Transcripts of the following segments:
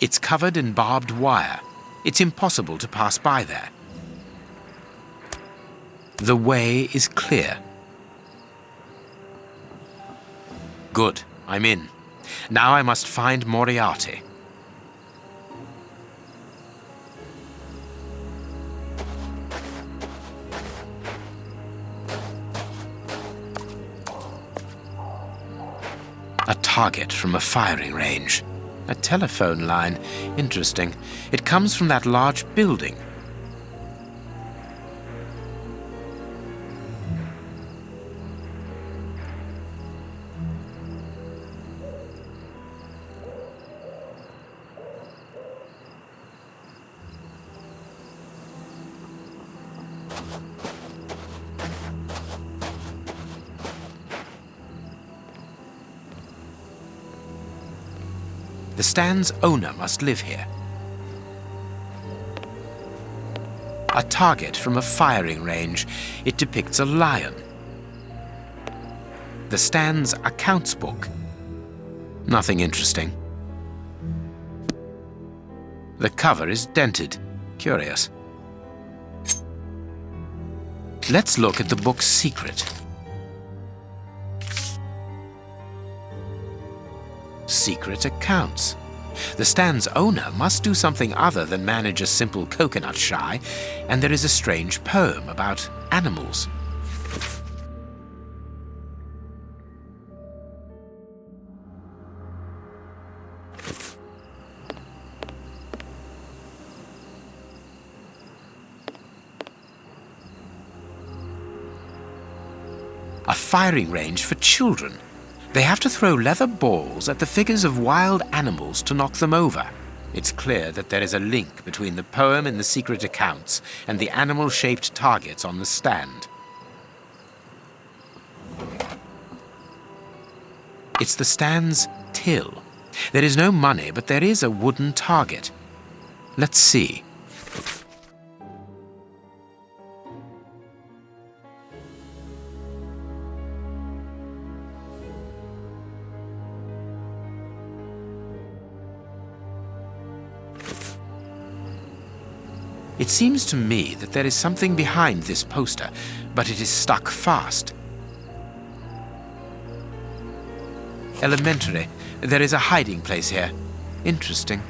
It's covered in barbed wire. It's impossible to pass by there. The way is clear. Good, I'm in. Now I must find Moriarty. A target from a firing range. A telephone line. Interesting. It comes from that large building. The stand's owner must live here. A target from a firing range. It depicts a lion. The stand's accounts book. Nothing interesting. The cover is dented. Curious. Let's look at the book's secret. Secret accounts. The stand's owner must do something other than manage a simple coconut shy, and there is a strange poem about animals. A firing range for children. They have to throw leather balls at the figures of wild animals to knock them over. It's clear that there is a link between the poem in the secret accounts and the animal-shaped targets on the stand. It's the stand's till. There is no money, but there is a wooden target. Let's see. It seems to me that there is something behind this poster, but it is stuck fast. Elementary. There is a hiding place here. Interesting.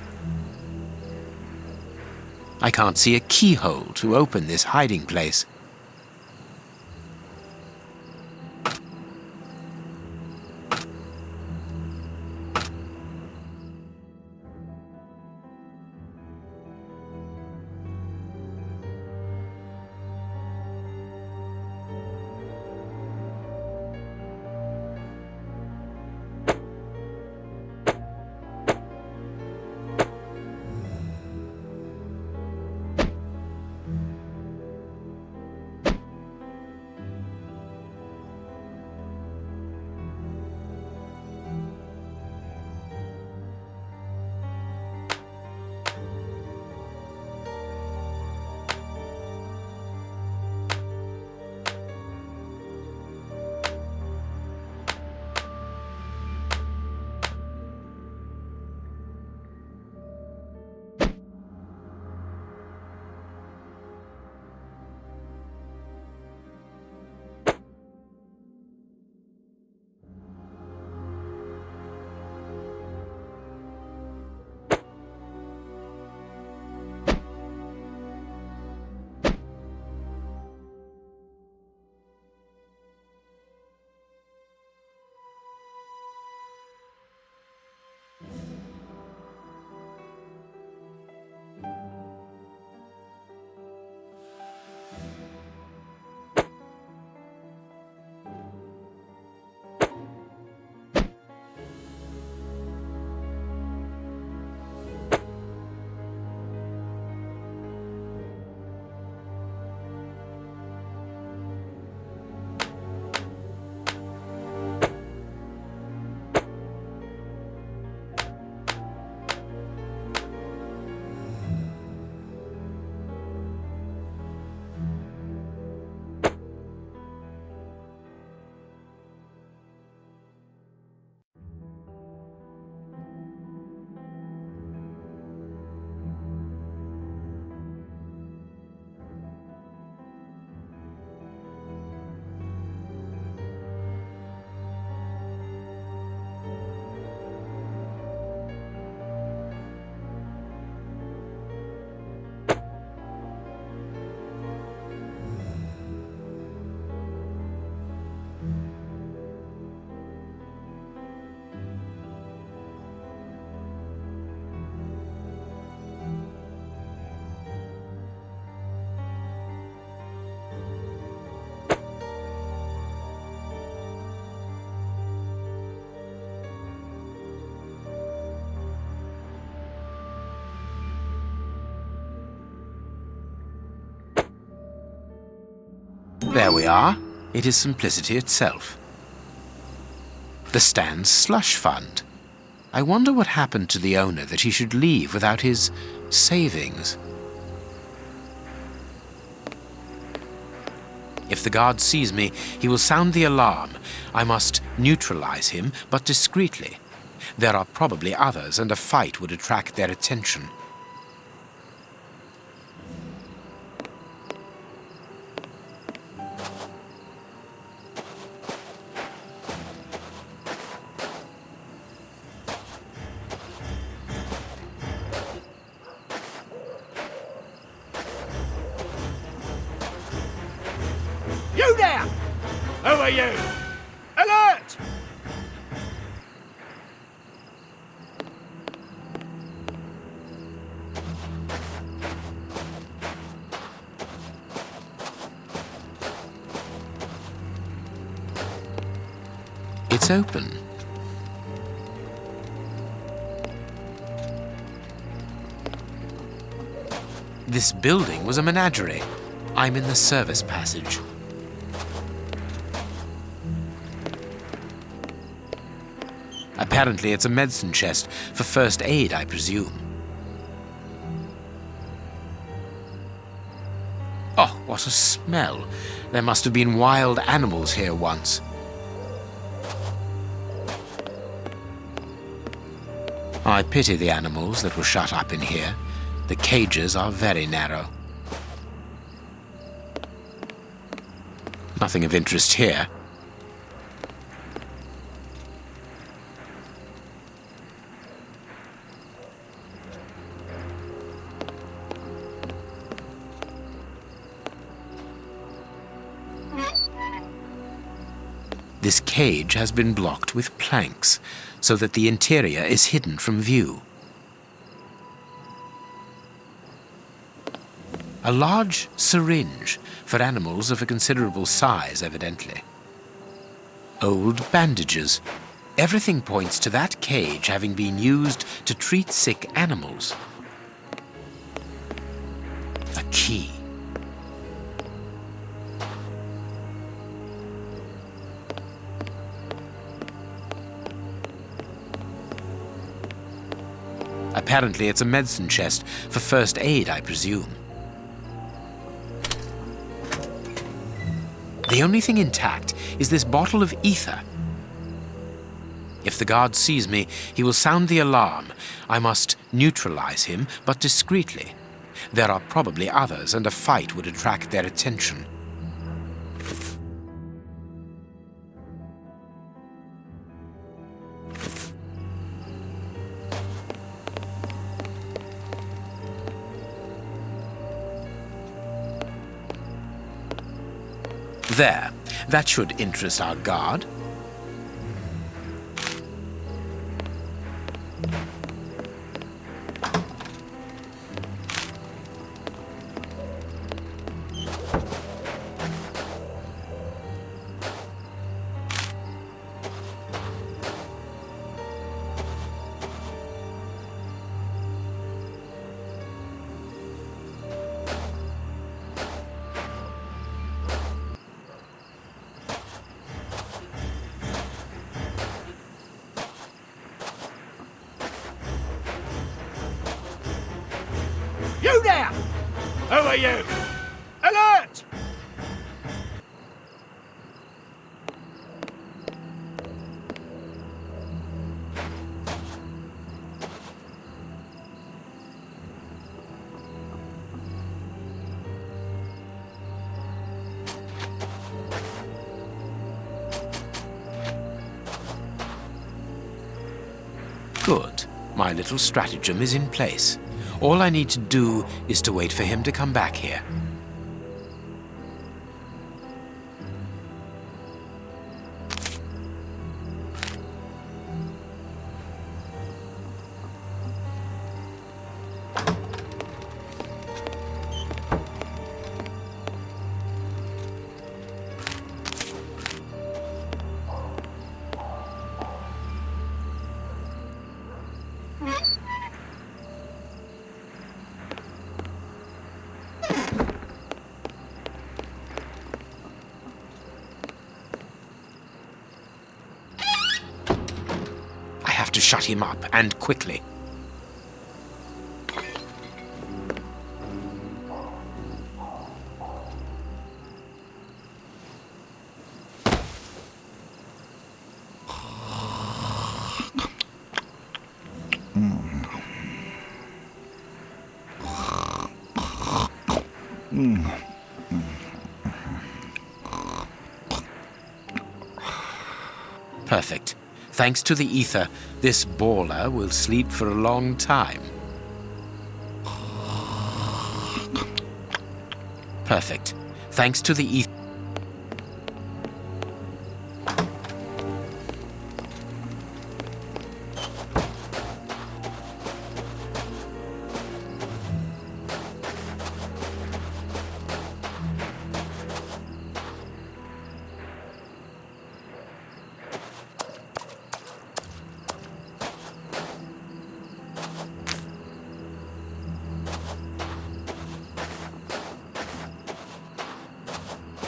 I can't see a keyhole to open this hiding place. There we are. It is simplicity itself. The Stan's slush fund. I wonder what happened to the owner that he should leave without his savings. If the guard sees me, he will sound the alarm. I must neutralize him, but discreetly. There are probably others, and a fight would attract their attention. You there! Who are you? Alert! It's open. This building was a menagerie. I'm in the service passage. Apparently, it's a medicine chest for first aid, I presume. Oh, what a smell! There must have been wild animals here once. I pity the animals that were shut up in here. The cages are very narrow. Nothing of interest here. This cage has been blocked with planks, so that the interior is hidden from view. A large syringe for animals of a considerable size, evidently. Old bandages. Everything points to that cage having been used to treat sick animals. A key. Apparently, it's a medicine chest for first aid, I presume. The only thing intact is this bottle of ether. If the guard sees me, he will sound the alarm. I must neutralize him, but discreetly. There are probably others, and a fight would attract their attention. There. That should interest our guard. You there! Who are you? Alert! Good. My little stratagem is in place. All I need to do is to wait for him to come back here. to shut him up, and quickly. Perfect. Thanks to the ether, this baller will sleep for a long time. Perfect. Thanks to the ether.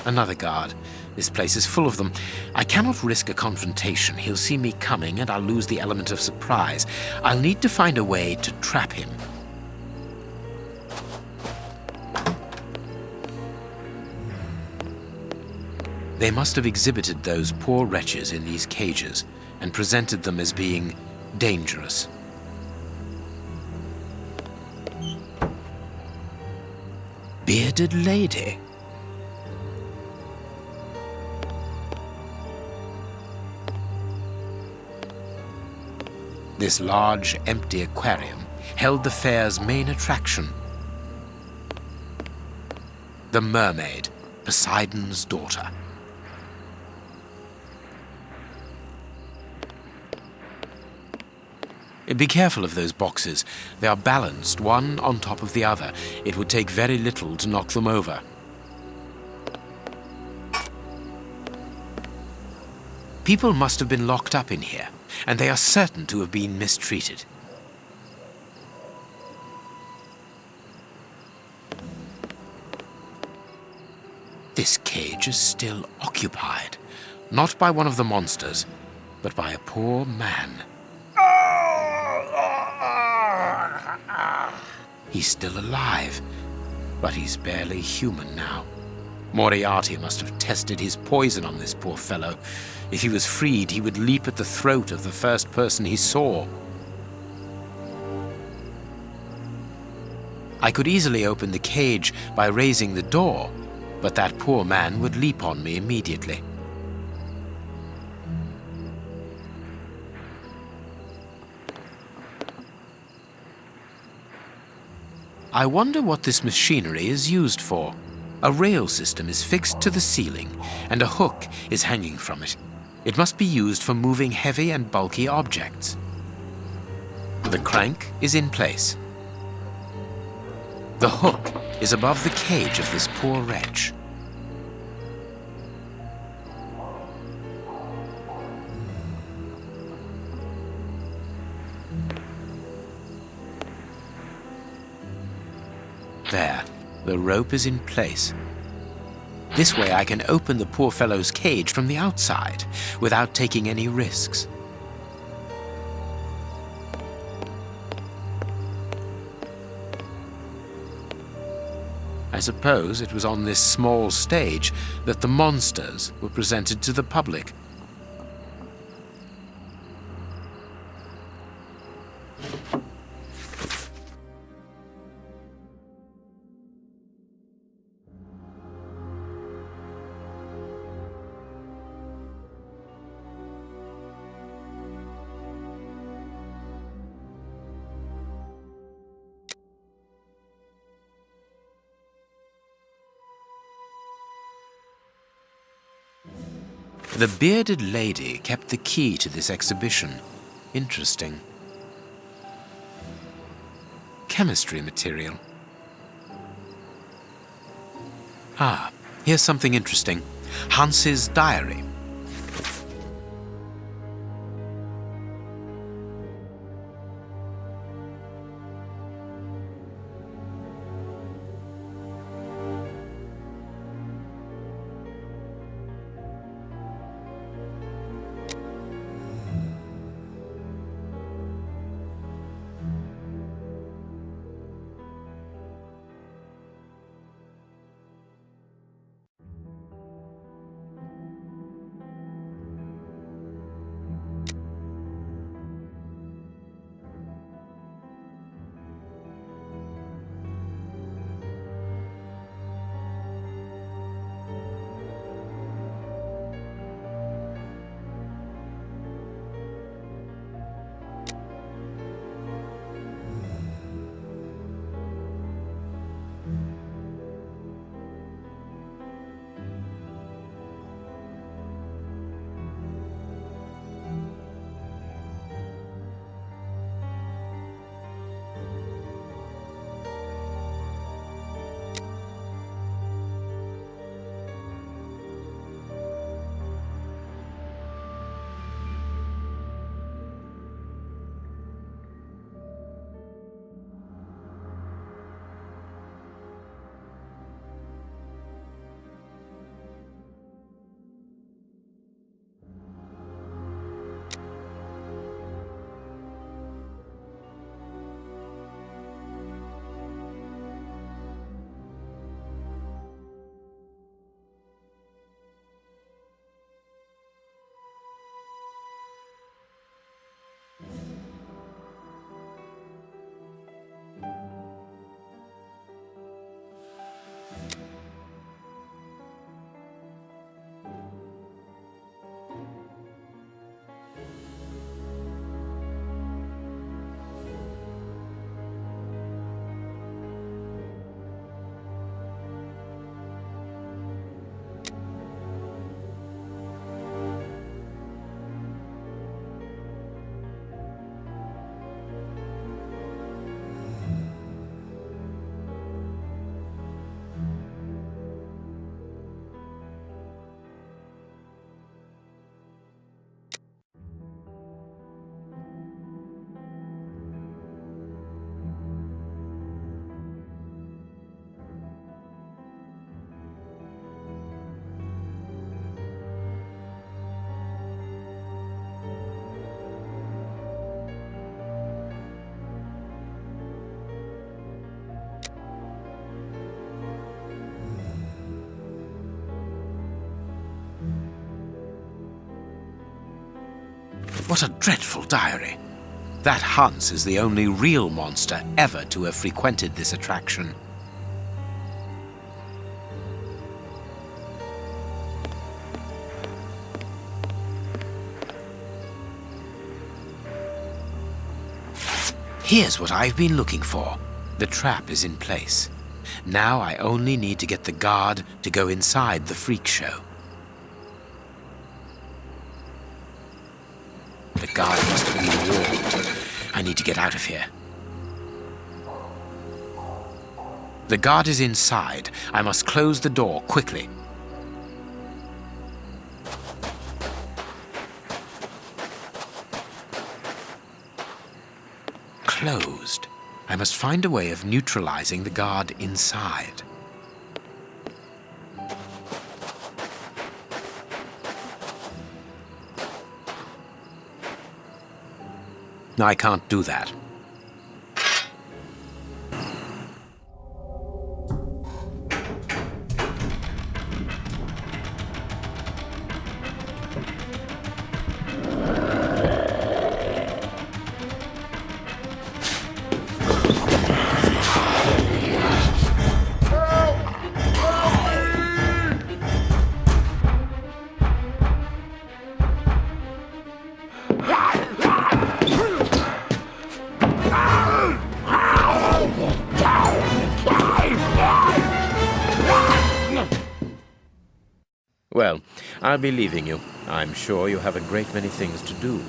Another guard. This place is full of them. I cannot risk a confrontation. He'll see me coming and I'll lose the element of surprise. I'll need to find a way to trap him. They must have exhibited those poor wretches in these cages and presented them as being dangerous. Bearded lady. This large, empty aquarium held the fair's main attraction. The mermaid, Poseidon's daughter. Be careful of those boxes. They are balanced, one on top of the other. It would take very little to knock them over. People must have been locked up in here, and they are certain to have been mistreated. This cage is still occupied, not by one of the monsters, but by a poor man. He's still alive, but he's barely human now. Moriarty must have tested his poison on this poor fellow. If he was freed, he would leap at the throat of the first person he saw. I could easily open the cage by raising the door, but that poor man would leap on me immediately. I wonder what this machinery is used for. A rail system is fixed to the ceiling, and a hook is hanging from it. It must be used for moving heavy and bulky objects. The crank is in place. The hook is above the cage of this poor wretch. There, the rope is in place. This way I can open the poor fellow's cage from the outside without taking any risks. I suppose it was on this small stage that the monsters were presented to the public. The bearded lady kept the key to this exhibition. Interesting. Chemistry material. Ah, here's something interesting. Hans's diary. What a dreadful diary. That Hans is the only real monster ever to have frequented this attraction. Here's what I've been looking for. The trap is in place. Now I only need to get the guard to go inside the freak show. The guard must have been warned. I need to get out of here. The guard is inside. I must close the door quickly. Closed. I must find a way of neutralizing the guard inside. I can't do that. Well, I'll be leaving you. I'm sure you have a great many things to do.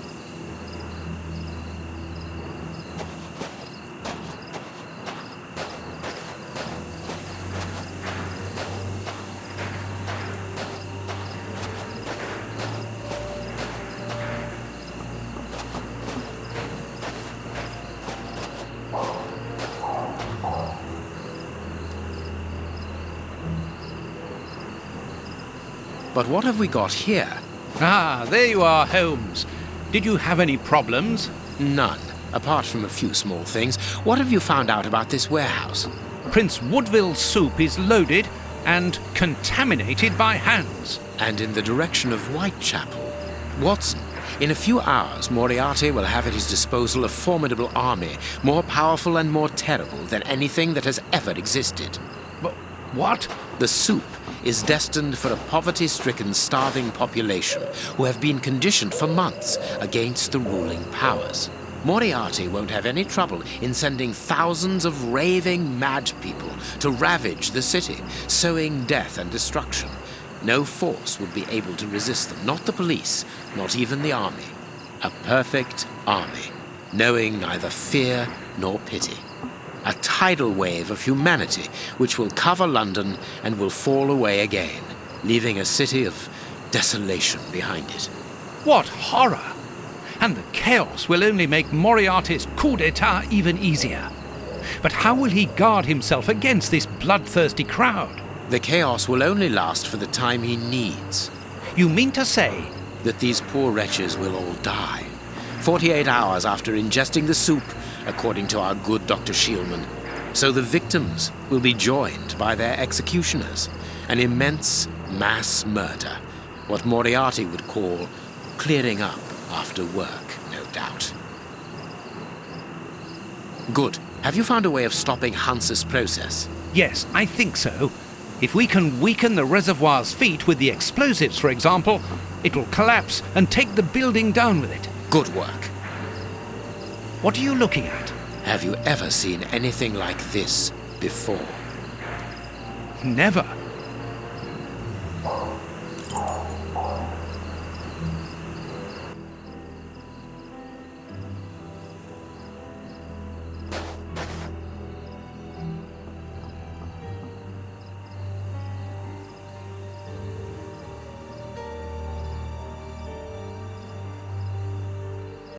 But what have we got here? Ah, there you are, Holmes. Did you have any problems? None, apart from a few small things. What have you found out about this warehouse? Prince Woodville's soup is loaded and contaminated by hands. And in the direction of Whitechapel. Watson, in a few hours, Moriarty will have at his disposal a formidable army, more powerful and more terrible than anything that has ever existed. But what? The soup is destined for a poverty-stricken, starving population who have been conditioned for months against the ruling powers. Moriarty won't have any trouble in sending thousands of raving mad people to ravage the city, sowing death and destruction. No force would be able to resist them, not the police, not even the army. A perfect army, knowing neither fear nor pity. A tidal wave of humanity which will cover London and will fall away again, leaving a city of desolation behind it. What horror! And the chaos will only make Moriarty's coup d'etat even easier. But how will he guard himself against this bloodthirsty crowd? The chaos will only last for the time he needs. You mean to say? That these poor wretches will all die. 48 hours after ingesting the soup, according to our good Dr. Shielman. So the victims will be joined by their executioners. An immense mass murder. What Moriarty would call clearing up after work, no doubt. Good. Have you found a way of stopping Hans's process? Yes, I think so. If we can weaken the reservoir's feet with the explosives, for example, it will collapse and take the building down with it. Good work. What are you looking at? Have you ever seen anything like this before? Never.